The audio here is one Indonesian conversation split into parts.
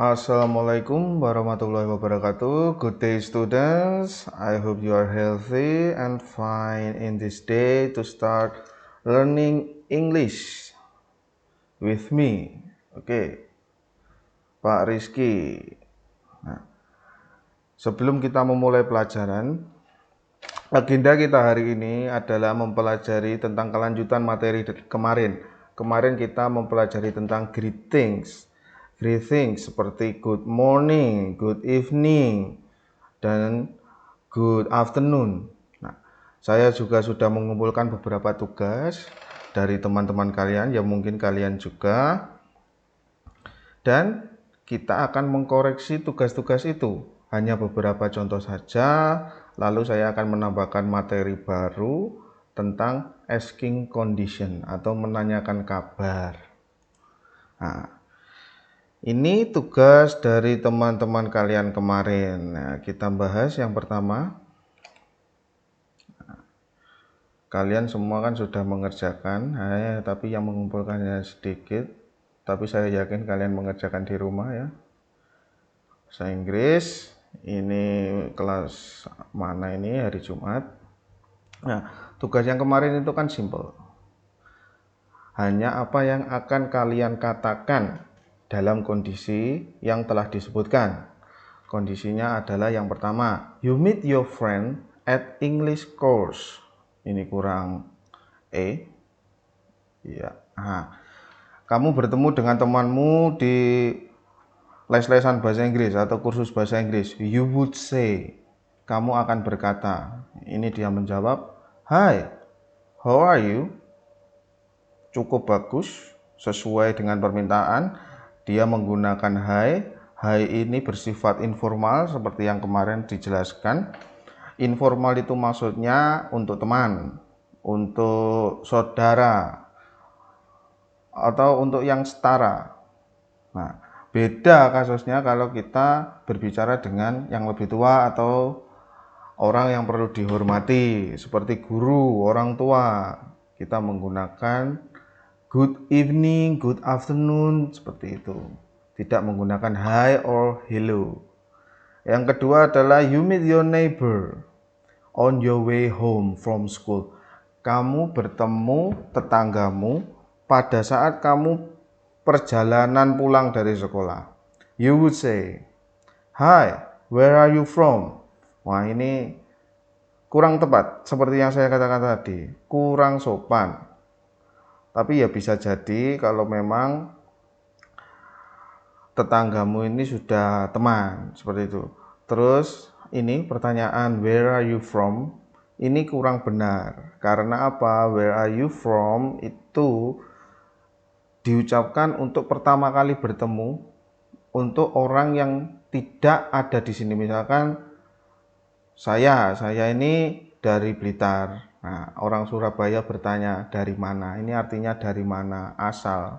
Assalamualaikum warahmatullahi wabarakatuh. Good day students. I hope you are healthy and fine in this day to start learning English with me. Oke, Pak Rizky. Nah, sebelum kita memulai pelajaran, agenda kita hari ini adalah mempelajari tentang kelanjutan materi kemarin. Kemarin kita mempelajari tentang greetings. Greetings seperti good morning, good evening, dan good afternoon. Nah, saya juga sudah mengumpulkan beberapa tugas dari teman-teman kalian yang mungkin kalian juga. Dan kita akan mengkoreksi tugas-tugas itu. Hanya beberapa contoh saja, lalu saya akan menambahkan materi baru tentang asking condition atau menanyakan kabar. Nah, ini tugas dari teman-teman kalian kemarin. Nah, kita bahas yang pertama. Kalian semua kan sudah mengerjakan, tapi yang mengumpulkannya sedikit. Tapi saya yakin kalian mengerjakan di rumah ya. Bahasa Inggris, ini kelas mana ini, hari Jumat. Nah, tugas yang kemarin itu kan simple. Hanya apa yang akan kalian katakan dalam kondisi yang telah disebutkan. Kondisinya adalah yang pertama, you meet your friend at English course. Ini kurang ya. Nah, kamu bertemu dengan temanmu di les-lesan bahasa Inggris atau kursus bahasa Inggris. You would say, kamu akan berkata. Ini dia menjawab, hi, how are you? Cukup bagus, sesuai dengan permintaan. Dia menggunakan hi. Hi ini bersifat informal seperti yang kemarin dijelaskan. Informal itu maksudnya untuk teman, untuk saudara, atau untuk yang setara. Nah, beda kasusnya kalau kita berbicara dengan yang lebih tua atau orang yang perlu dihormati, seperti guru, orang tua. Kita menggunakan good evening, good afternoon, seperti itu. Tidak menggunakan hi or hello. Yang kedua adalah you meet your neighbor on your way home from school. Kamu bertemu tetanggamu pada saat kamu perjalanan pulang dari sekolah. You would say, hi, where are you from? Wah, ini kurang tepat, seperti yang saya katakan tadi, kurang sopan. Tapi ya bisa jadi kalau memang tetanggamu ini sudah teman, seperti itu. Terus ini pertanyaan where are you from? Ini kurang benar. Karena apa? Where are you from itu diucapkan untuk pertama kali bertemu untuk orang yang tidak ada di sini. Misalkan saya ini dari Blitar. Nah, orang Surabaya bertanya dari mana? Ini artinya dari mana? Asal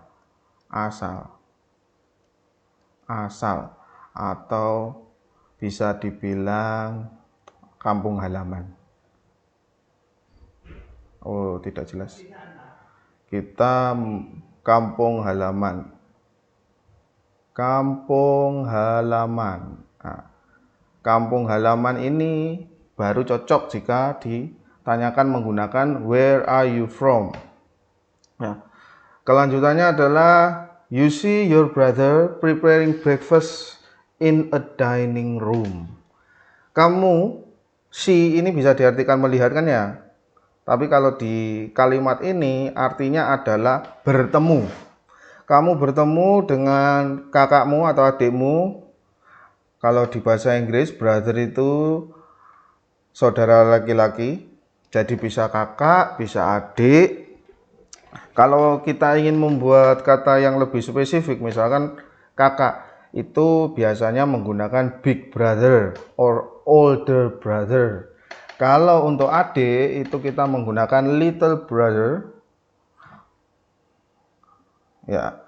atau bisa dibilang kampung halaman. Oh, tidak jelas. Kita kampung halaman. Nah, kampung halaman ini baru cocok jika ditanyakan menggunakan where are you from. Nah, kelanjutannya adalah you see your brother preparing breakfast in a dining room. Kamu see ini bisa diartikan melihat kan ya. Tapi kalau di kalimat ini artinya adalah bertemu. Kamu bertemu dengan kakakmu atau adikmu. Kalau di bahasa Inggris, brother itu saudara laki-laki. Jadi bisa kakak, bisa adik. Kalau kita ingin membuat kata yang lebih spesifik, misalkan kakak, itu biasanya menggunakan big brother or older brother. Kalau untuk adik itu kita menggunakan little brother. Ya.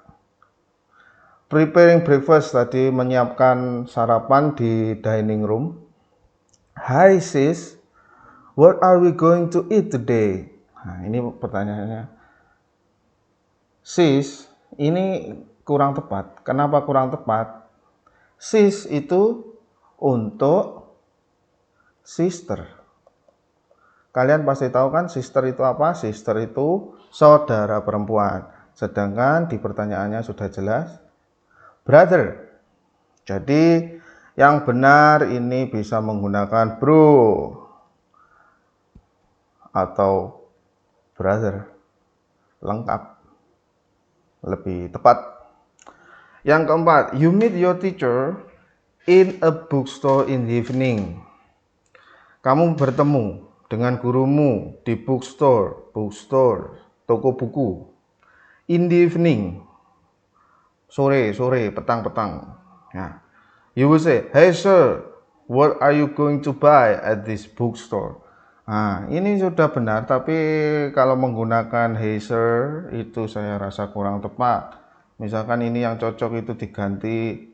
Preparing breakfast tadi menyiapkan sarapan di dining room. Hi sis, what are we going to eat today? Nah, ini pertanyaannya. Sis, ini kurang tepat. Kenapa kurang tepat? Sis itu untuk sister. Kalian pasti tahu kan sister itu apa? Sister itu saudara perempuan. Sedangkan di pertanyaannya sudah jelas brother. Jadi yang benar ini bisa menggunakan bro atau brother, lengkap, lebih tepat. Yang keempat, you meet your teacher in a bookstore in the evening. Kamu bertemu dengan gurumu di bookstore, toko buku. In the evening, sore, petang. Ya. You will say, hey sir, what are you going to buy at this bookstore? Nah, ini sudah benar, tapi kalau menggunakan hey sir, itu saya rasa kurang tepat. Misalkan ini yang cocok itu diganti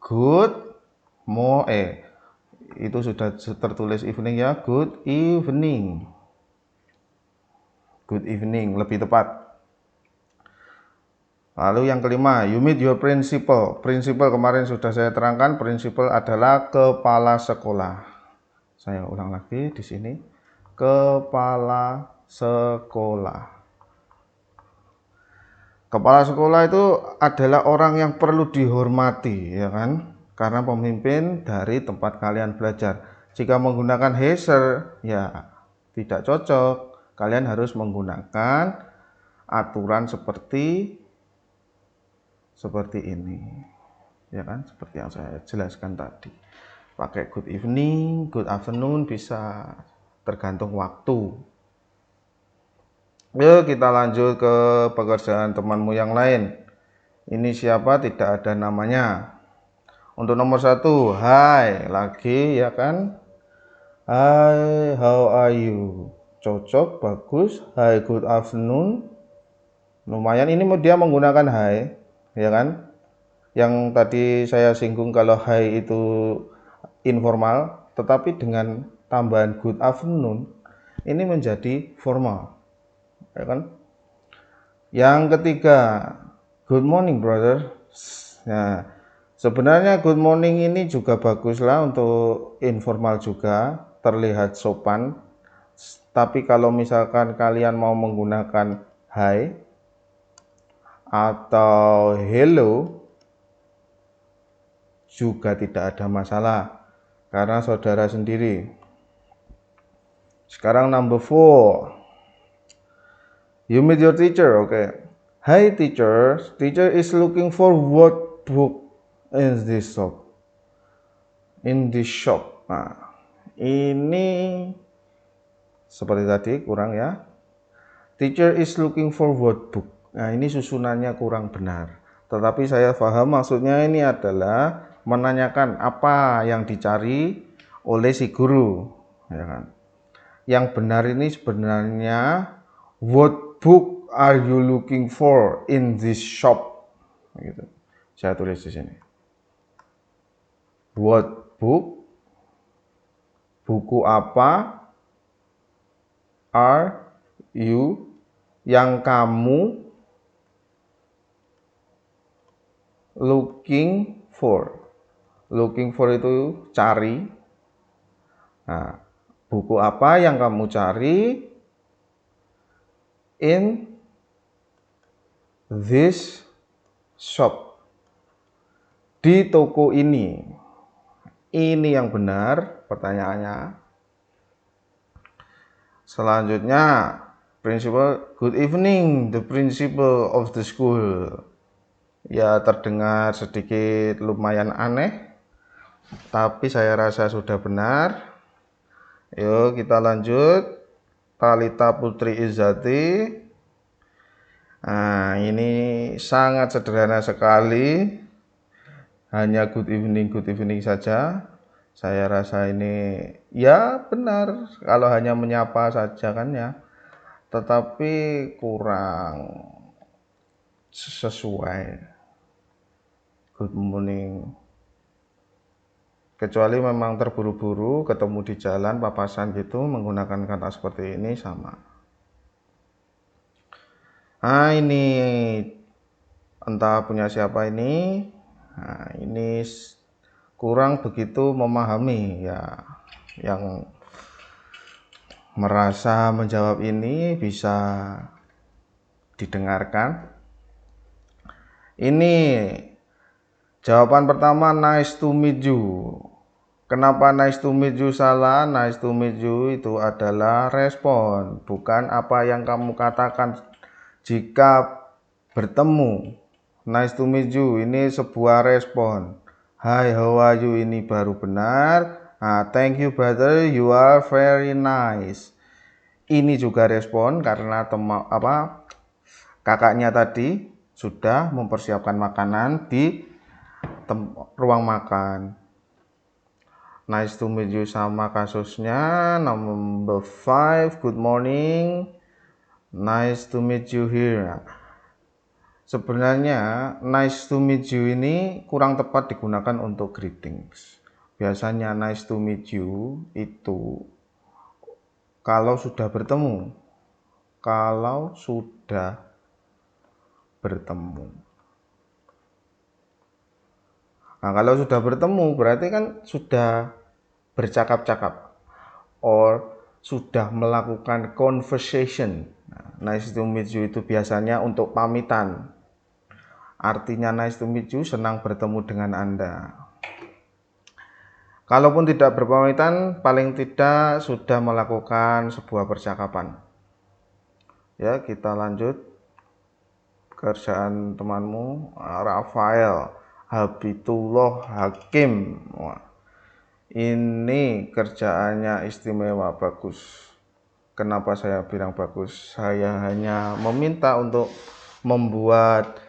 good itu sudah tertulis evening ya, good evening lebih tepat. Lalu yang kelima, you meet your principal. Principal kemarin sudah saya terangkan, principal adalah kepala sekolah. Saya ulang lagi di sini, kepala sekolah. Kepala sekolah itu adalah orang yang perlu dihormati, ya kan? Karena pemimpin dari tempat kalian belajar. Jika menggunakan he sir, ya tidak cocok. Kalian harus menggunakan aturan seperti ini, ya kan? Seperti yang saya jelaskan tadi. Pakai good evening, good afternoon, bisa tergantung waktu. Yuk kita lanjut ke pekerjaan temanmu yang lain. Ini siapa? Tidak ada namanya. Untuk nomor 1, hi, lagi ya kan? Hi, how are you? Cocok, bagus. Hi, good afternoon. Lumayan, ini dia menggunakan hi, ya kan? Yang tadi saya singgung kalau hi itu informal, tetapi dengan tambahan good afternoon, ini menjadi formal, ya kan? Yang ketiga, good morning brother. Nah, sebenarnya good morning ini juga baguslah untuk informal juga, terlihat sopan. Tapi kalau misalkan kalian mau menggunakan hi atau hello juga tidak ada masalah karena saudara sendiri. Sekarang number 4. You meet your teacher, okay. Hi teacher, teacher is looking for what book in this shop. Nah, ini seperti tadi kurang ya. Teacher is looking for what book. Nah, ini susunannya kurang benar. Tetapi saya paham maksudnya ini adalah menanyakan apa yang dicari oleh si guru, ya kan. Yang benar ini sebenarnya what book are you looking for in this shop? Gitu. Saya tulis di sini. What book? Buku apa are you yang kamu looking for? Looking for itu cari. Nah, buku apa yang kamu cari in this shop? Di toko ini. Ini yang benar pertanyaannya. Selanjutnya, principal, good evening, the principal of the school. Ya, terdengar sedikit lumayan aneh, tapi saya rasa sudah benar. Yuk kita lanjut. Talita Putri Izzati. Nah, ini sangat sederhana sekali. Hanya good evening saja. Saya rasa ini ya benar kalau hanya menyapa saja kan ya. Tetapi kurang sesuai. Good morning. Kecuali memang terburu-buru ketemu di jalan papasan gitu menggunakan kata seperti ini sama. Nah, ini entah punya siapa ini. Nah, ini kurang begitu memahami ya. Yang merasa menjawab ini bisa didengarkan. Ini jawaban pertama, nice to meet you. Kenapa nice to meet you salah? Nice to meet you itu adalah respon, bukan apa yang kamu katakan jika bertemu. Nice to meet you ini sebuah respon. Hi, how are you ini baru benar. Nah, thank you brother, you are very nice. Ini juga respon karena kakaknya tadi sudah mempersiapkan makanan di ruang makan. Nice to meet you sama kasusnya. Number 5, good morning. Nice to meet you here. Sebenarnya nice to meet you ini kurang tepat digunakan untuk greetings. Biasanya nice to meet you itu kalau sudah bertemu. Kalau sudah bertemu. Nah, kalau sudah bertemu berarti kan sudah bercakap-cakap or sudah melakukan conversation. Nice to meet you itu biasanya untuk pamitan. Artinya nice to meet you, senang bertemu dengan Anda. Kalaupun tidak berpamitan, paling tidak sudah melakukan sebuah percakapan. Ya, kita lanjut. Kerjaan temanmu, Rafael Habibullah Hakim. Wah, ini kerjaannya istimewa, bagus. Kenapa saya bilang bagus? Saya hanya meminta untuk membuat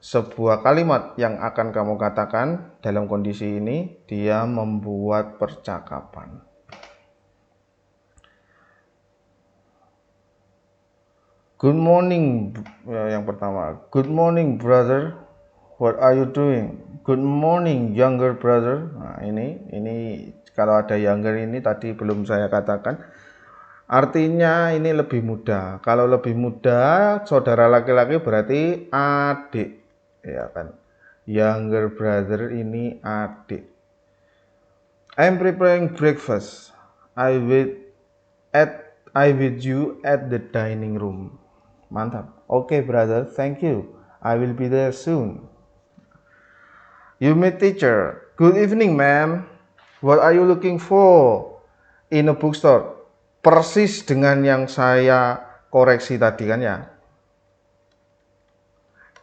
sebuah kalimat yang akan kamu katakan dalam kondisi ini. Dia membuat percakapan. Good morning, yang pertama. Good morning, brother. What are you doing? Good morning, younger brother. Nah, ini kalau ada younger ini tadi belum saya katakan. Artinya ini lebih muda. Kalau lebih muda, saudara laki-laki berarti adik, ya kan? Younger brother ini adik. I'm preparing breakfast. I with you at the dining room. Mantap. Okay, brother. Thank you. I will be there soon. You meet teacher. Good evening, ma'am. What are you looking for in a bookstore? Persis dengan yang saya koreksi tadi kan ya.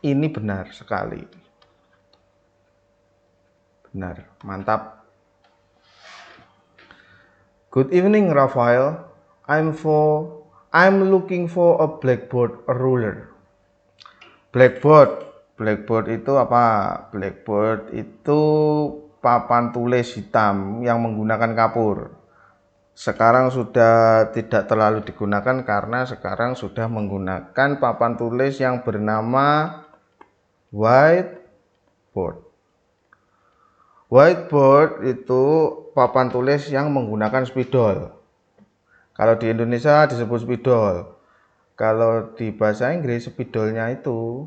Ini benar sekali. Benar, mantap. Good evening, Rafael. I'm looking for a blackboard, a ruler. Blackboard itu apa? Blackboard itu papan tulis hitam yang menggunakan kapur. Sekarang sudah tidak terlalu digunakan karena sekarang sudah menggunakan papan tulis yang bernama whiteboard. Whiteboard itu papan tulis yang menggunakan spidol. Kalau di Indonesia disebut spidol. Kalau di bahasa Inggris spidolnya itu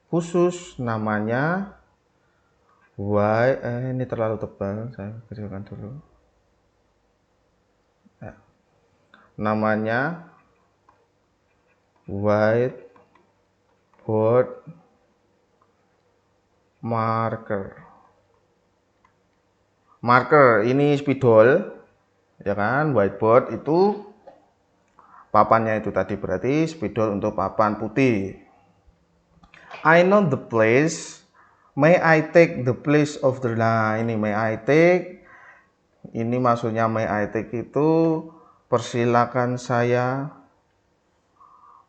khusus namanya ini terlalu tebal, saya kecilkan dulu. Ya. Namanya whiteboard marker. Marker ini spidol, ya kan? Whiteboard itu papannya itu tadi berarti spidol untuk papan putih. I know the place. May I take the place of the... Nah, ini may I take. Ini maksudnya may I take itu persilakan saya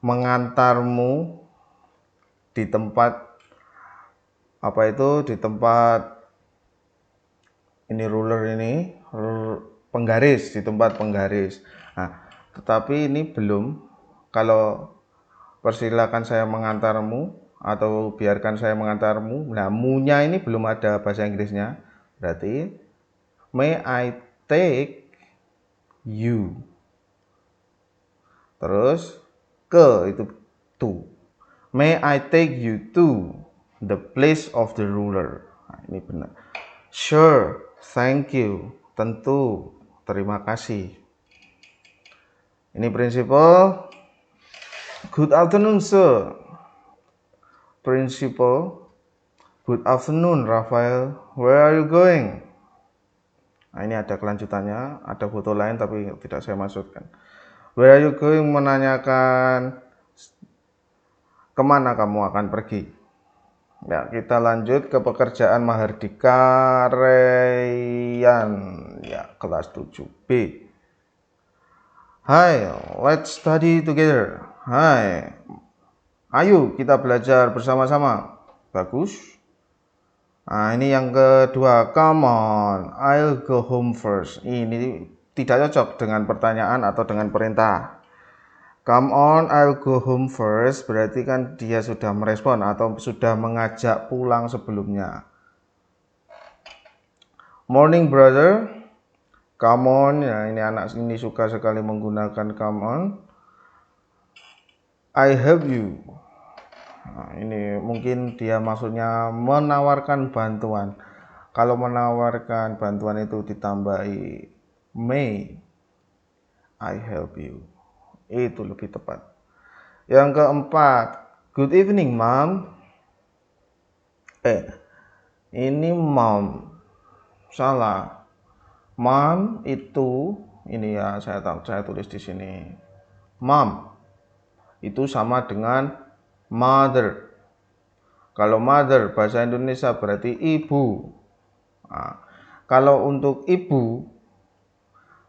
mengantarmu di tempat apa itu, di tempat ini ruler ini penggaris, di tempat penggaris. Nah, tetapi ini belum. Kalau persilakan saya mengantarmu atau biarkan saya mengantarmu, nah mu-nya ini belum ada bahasa Inggrisnya. Berarti may I take you. Terus ke itu to. May I take you to. the place of the ruler. Nah, ini benar. Sure, thank you. Tentu, terima kasih. Ini prinsipal. Good afternoon, sir. Principal. Good afternoon, Rafael. Where are you going? Nah, ini ada kelanjutannya, ada foto lain tapi tidak saya maksudkan. Where are you going menanyakan kemana kamu akan pergi. Ya, kita lanjut ke pekerjaan Mahardika Reyan, ya, kelas 7B. Hai, let's study together. Hai, ayo kita belajar bersama-sama. Bagus. Nah, ini yang kedua. Come on, I'll go home first. Ini tidak cocok dengan pertanyaan atau dengan perintah. Come on, I'll go home first. Berarti kan dia sudah merespon atau sudah mengajak pulang sebelumnya. Morning, brother. Come on. Ya, ini anak ini suka sekali menggunakan come on. I help you. Nah, ini mungkin dia maksudnya menawarkan bantuan. Kalau menawarkan bantuan itu ditambahi may, I help you. Itu lebih tepat. Yang keempat, good evening, mom. Ini mom. Salah. Mom itu ini ya saya tulis di sini. Mom itu sama dengan mother. Kalau mother bahasa Indonesia berarti ibu. Nah, kalau untuk ibu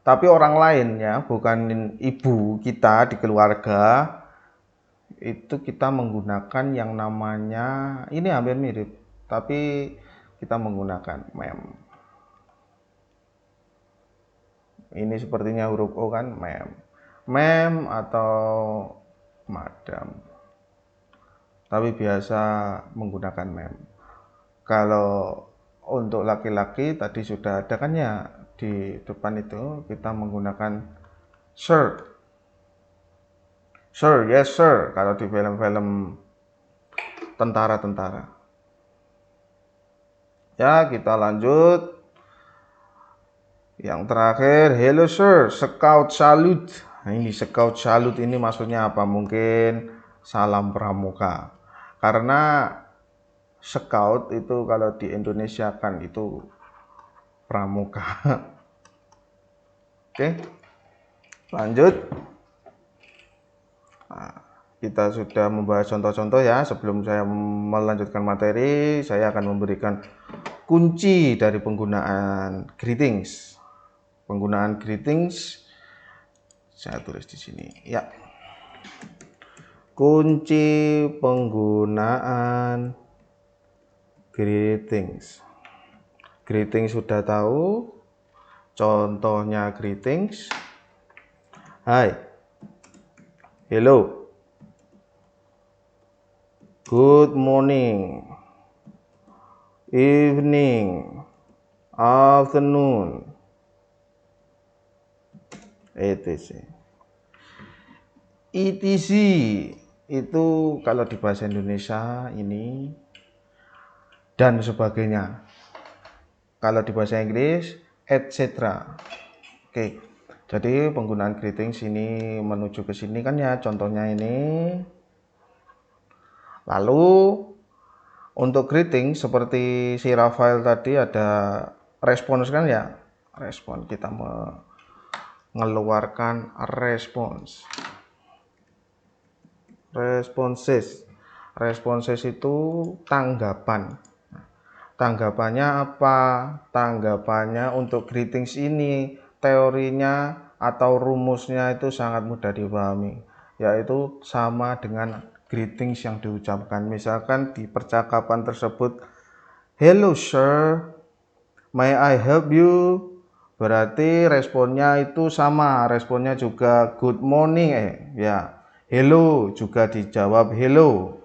tapi orang lain ya, bukan ibu kita di keluarga, itu kita menggunakan yang namanya, ini hampir mirip, tapi kita menggunakan ma'am. Ini sepertinya huruf O kan, ma'am. Ma'am atau madam. Tapi biasa menggunakan ma'am. Kalau untuk laki-laki tadi sudah ada kan ya, di depan itu kita menggunakan sir. Sir, yes sir. Kalau di film-film tentara-tentara. Ya, kita lanjut. Yang terakhir, hello sir, scout salute. Nah, ini scout salute ini maksudnya apa? Mungkin salam pramuka. Karena scout itu kalau di Indonesia kan itu pramuka. Oke, lanjut. Nah, kita sudah membahas contoh-contoh ya. Sebelum saya melanjutkan materi, saya akan memberikan kunci dari penggunaan greetings. Penggunaan greetings saya tulis di sini ya. Kunci penggunaan greetings. Greetings sudah tahu. Contohnya greetings. Hai. Hello. Good morning. Evening. Afternoon. etc. etc. Itu kalau di bahasa Indonesia ini dan sebagainya. Kalau di bahasa Inggris etc. Oke. Jadi penggunaan greetings ini menuju ke sini kan ya, contohnya ini. Lalu untuk greeting seperti si Rafael tadi ada respons kan ya, respon, kita mengeluarkan respons. Responses itu tanggapan. Tanggapannya apa? Tanggapannya untuk greetings ini teorinya atau rumusnya itu sangat mudah dipahami, yaitu sama dengan greetings yang diucapkan. Misalkan di percakapan tersebut, hello sir, may I help you? Berarti responnya itu sama, responnya juga good morning ya. Hello juga dijawab hello.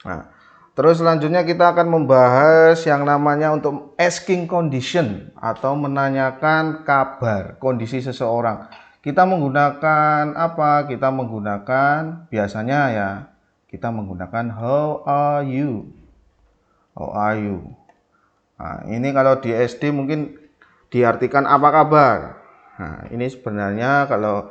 Nah, terus selanjutnya kita akan membahas yang namanya untuk asking condition atau menanyakan kabar, kondisi seseorang. Kita menggunakan apa? Kita menggunakan biasanya ya kita menggunakan how are you. How are you? Nah, ini kalau di SD mungkin diartikan apa kabar. Nah, ini sebenarnya kalau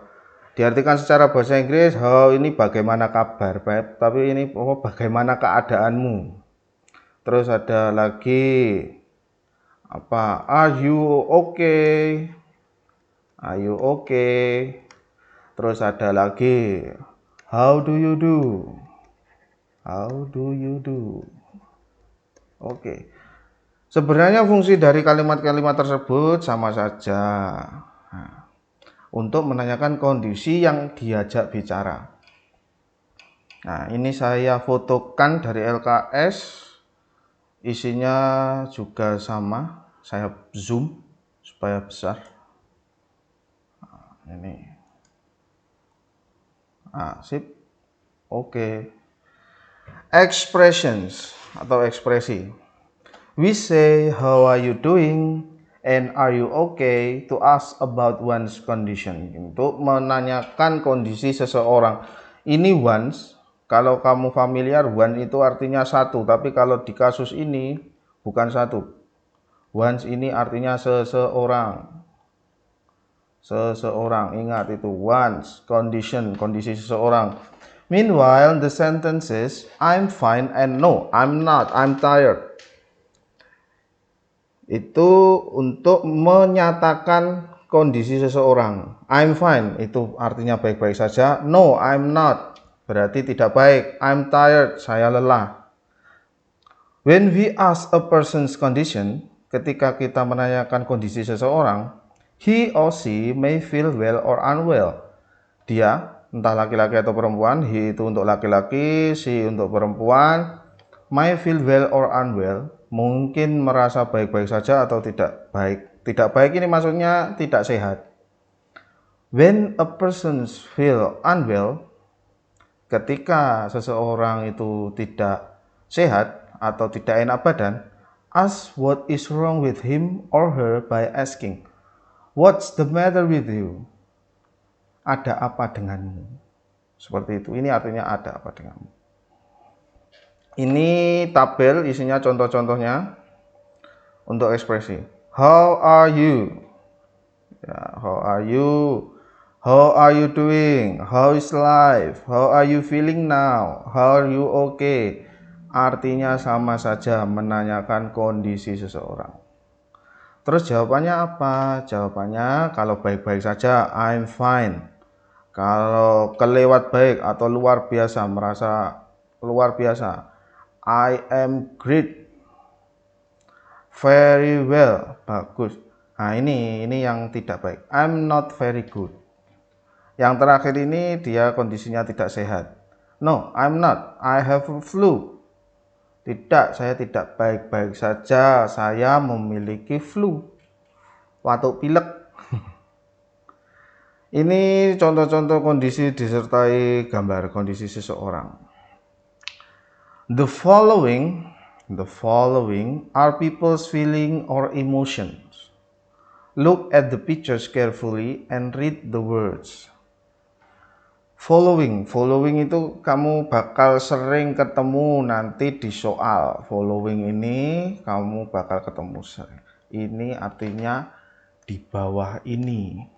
diartikan secara bahasa Inggris, how ini bagaimana kabar, tapi ini bagaimana keadaanmu. Terus ada lagi apa? Are you okay? Are you okay? Terus ada lagi how do you do? How do you do? Oke. Sebenarnya fungsi dari kalimat-kalimat tersebut sama saja. Nah, untuk menanyakan kondisi yang diajak bicara. Nah, ini saya fotokan dari LKS. Isinya juga sama. Saya zoom supaya besar. Nah, ini. Sip. Oke. Expressions atau ekspresi. We say how are you doing and are you okay to ask about one's condition. Untuk menanyakan kondisi seseorang. Ini once, kalau kamu familiar, one itu artinya satu, tapi kalau di kasus ini bukan satu. Once ini artinya seseorang. Seseorang, ingat itu once, condition, kondisi seseorang. Meanwhile, the sentences I'm fine and no, I'm not, I'm tired. Itu untuk menyatakan kondisi seseorang. I'm fine, itu artinya baik-baik saja. No, I'm not, berarti tidak baik. I'm tired, saya lelah. When we ask a person's condition, ketika kita menanyakan kondisi seseorang, he or she may feel well or unwell. Dia, entah laki-laki atau perempuan, he itu untuk laki-laki, she untuk perempuan, may feel well or unwell, mungkin merasa baik-baik saja atau tidak baik. Tidak baik ini maksudnya tidak sehat. When a person feel unwell, ketika seseorang itu tidak sehat atau tidak enak badan, ask what is wrong with him or her by asking, what's the matter with you? Ada apa denganmu? Seperti itu. Ini artinya ada apa denganmu. Ini tabel isinya contoh-contohnya untuk ekspresi. How are you? Ya, how are you? How are you doing? How is life? How are you feeling now? How are you okay? Artinya sama saja, menanyakan kondisi seseorang. Terus jawabannya apa? Jawabannya kalau baik-baik saja, I'm fine. Kalau kelewat baik atau luar biasa, merasa luar biasa, I am great. Very well, bagus. Nah, ini yang tidak baik. I'm not very good. Yang terakhir ini dia kondisinya tidak sehat. No, I'm not. I have a flu. Tidak, saya tidak baik-baik saja. Saya memiliki flu. Batuk pilek. Ini contoh-contoh kondisi disertai gambar kondisi seseorang. The following are people's feeling or emotions. Look at the pictures carefully and read the words. Following itu kamu bakal sering ketemu nanti di soal. Following ini kamu bakal ketemu sering. Ini artinya di bawah ini.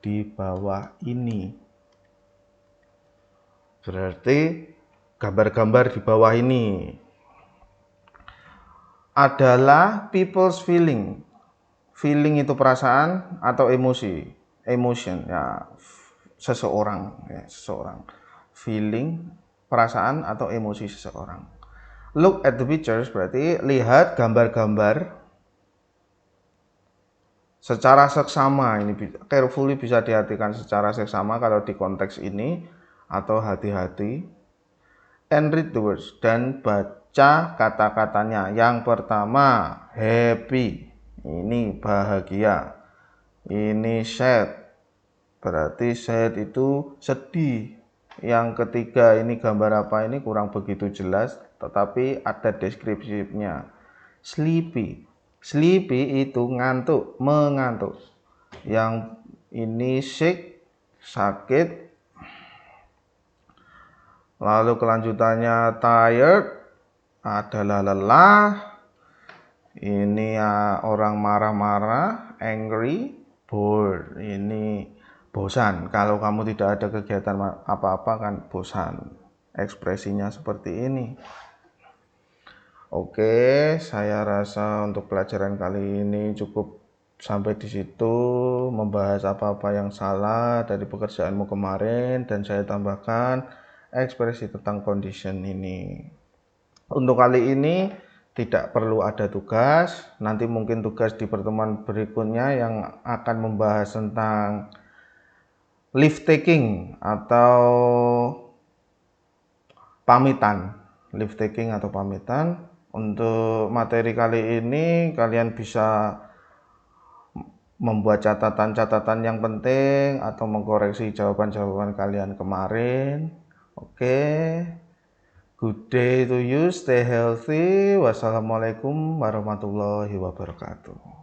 Di bawah ini. Berarti gambar-gambar di bawah ini adalah people's feeling. Feeling itu perasaan atau emosi. Emotion ya. Seseorang. Feeling, perasaan atau emosi seseorang. Look at the pictures berarti lihat gambar-gambar secara seksama. Ini carefully bisa diartikan secara seksama kalau di konteks ini, atau hati-hati. And read the words, dan baca kata-katanya. Yang pertama happy, ini bahagia. Ini sad, berarti sad itu sedih. Yang ketiga ini gambar apa ini kurang begitu jelas, tetapi ada deskripsinya. Sleepy itu ngantuk, mengantuk. Yang ini sick, sakit. Lalu kelanjutannya tired adalah lelah. Ini orang marah-marah, angry. Bored, ini bosan. Kalau kamu tidak ada kegiatan apa-apa kan bosan. Ekspresinya seperti ini. Oke, saya rasa untuk pelajaran kali ini cukup sampai di situ, membahas apa-apa yang salah dari pekerjaanmu kemarin, dan saya tambahkan ekspresi tentang condition ini. Untuk kali ini tidak perlu ada tugas, nanti mungkin tugas di pertemuan berikutnya yang akan membahas tentang leave taking atau pamitan. Leave taking atau pamitan. Untuk materi kali ini kalian bisa membuat catatan-catatan yang penting atau mengkoreksi jawaban-jawaban kalian kemarin. Oke. Good day to you, stay healthy. Wassalamualaikum warahmatullahi wabarakatuh.